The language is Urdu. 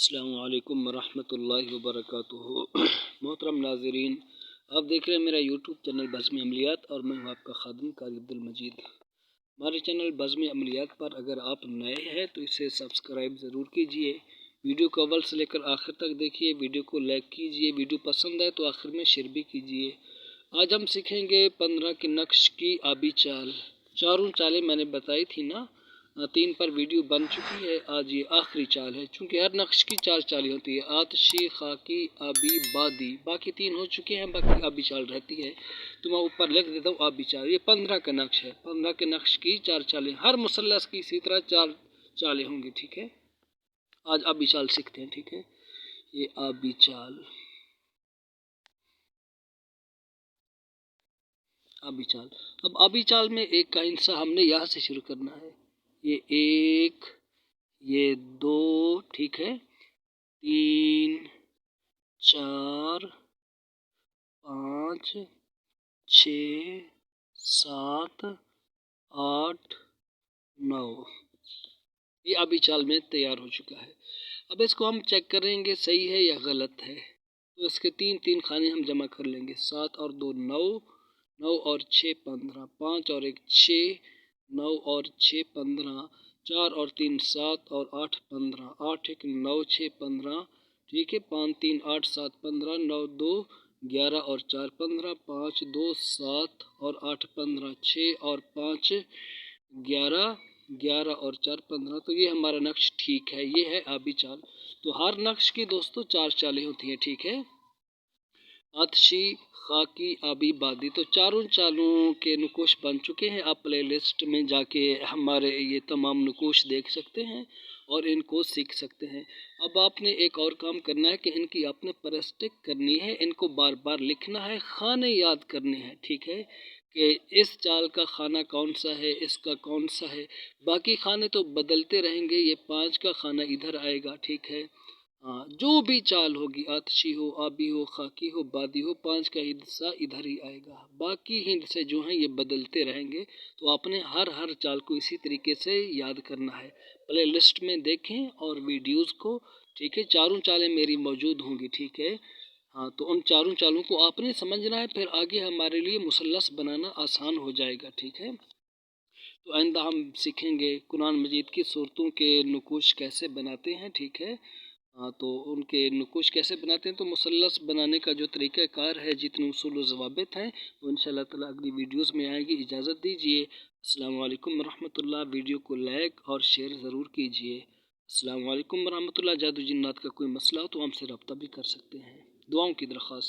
السلام علیکم ورحمۃ اللہ وبرکاتہ۔ محترم ناظرین، آپ دیکھ رہے ہیں میرا یوٹیوب چینل بزم عملیات اور میں ہوں آپ کا خادم قاری عبدالمجید۔ ہمارے چینل بزم عملیات پر اگر آپ نئے ہیں تو اسے سبسکرائب ضرور کیجئے، ویڈیو کو اول سے لے کر آخر تک دیکھیے، ویڈیو کو لائک کیجئے، ویڈیو پسند آئے تو آخر میں شیئر بھی کیجئے۔ آج ہم سیکھیں گے 15 کے نقش کی آبی چال۔ چاروں چالیں میں نے بتائی تھی نا، 3 پر ویڈیو بن چکی ہے، آج یہ آخری چال ہے چونکہ ہر نقش کی 4 چالیں ہوتی ہے: آتشی، خاکی، آبی، بادی۔ باقی 3 ہو چکے ہیں، باقی آبی چال رہتی ہے تو میں اوپر لکھ دیتا ہوں آبی چال۔ یہ 15 کا نقش ہے، 15 کے نقش کی 4 چالیں، ہر مثلث کی اسی طرح 4 چالیں ہوں گی، ٹھیک ہے۔ آج آبی چال سیکھتے ہیں، ٹھیک ہے۔ یہ آبی چال، آبی چال۔ اب آبی چال میں ایک کا ہندسہ ہم نے یہاں سے شروع کرنا ہے، یہ 1، یہ 2، ٹھیک ہے، 3، 4، 5، 6، 7، 8، 9۔ یہ آبی چال میں تیار ہو چکا ہے۔ اب اس کو ہم چیک کریں گے صحیح ہے یا غلط ہے، تو اس کے 3 خانے ہم جمع کر لیں گے۔ 7 اور 2 9، 9 اور 6 15، 5 اور 1 6، 9 اور 6 15، 4 اور 3 7 اور 8 15، 8 1 9 6 15، ٹھیک ہے۔ 5 3 8 7 15، 9 2 11 اور 4 15، 5 2 7 اور 8 15، 6 اور 5 11، 11 اور 4 15۔ تو یہ ہمارا نقش ٹھیک ہے، یہ ہے آبی چال۔ تو ہر نقش کی دوستو 4 چالیں ہوتی ہیں، ٹھیک ہے۔ آتشی، خاکی، آبی، بادی، تو چاروں چالوں کے نقوش بن چکے ہیں۔ آپ پلے لسٹ میں جا کے ہمارے یہ تمام نقوش دیکھ سکتے ہیں اور ان کو سیکھ سکتے ہیں۔ اب آپ نے ایک اور کام کرنا ہے کہ ان کی آپ نے پریکٹس کرنی ہے، ان کو بار بار لکھنا ہے، خانے یاد کرنے ہیں، ٹھیک ہے، کہ اس چال کا خانہ کون سا ہے، اس کا کون سا ہے۔ باقی خانے تو بدلتے رہیں گے، یہ 5 کا خانہ ادھر آئے گا، ٹھیک ہے۔ جو بھی چال ہوگی، آتشی ہو، آبی ہو، خاکی ہو، بادی ہو، 5 کا حصہ ادھر ہی آئے گا۔ باقی حصے جو ہیں یہ بدلتے رہیں گے، تو آپ نے ہر چال کو اسی طریقے سے یاد کرنا ہے۔ پلے لسٹ میں دیکھیں اور ویڈیوز کو، ٹھیک ہے۔ چاروں چالیں میری موجود ہوں گی، ٹھیک ہے۔ تو ان چاروں چالوں کو آپ نے سمجھنا ہے، پھر آگے ہمارے لیے مثلث بنانا آسان ہو جائے گا، ٹھیک ہے۔ تو آئندہ ہم سیکھیں گے قرآن مجید کی صورتوں کے نقوش کیسے بناتے ہیں، ٹھیک ہے۔ تو ان کے نقوش کیسے بناتے ہیں، تو مثلث بنانے کا جو طریقہ کار ہے، جتنے اصول و ضوابط ہیں، وہ انشاءاللہ تعالیٰ اگلی ویڈیوز میں آئے گی۔ اجازت دیجیے۔ السلام علیکم ورحمۃ اللہ۔ ویڈیو کو لائک اور شیئر ضرور کیجیے۔ السلام علیکم ورحمۃ اللہ۔ جادو جنات کا کوئی مسئلہ ہو تو ہم سے رابطہ بھی کر سکتے ہیں۔ دعاؤں کی درخواست۔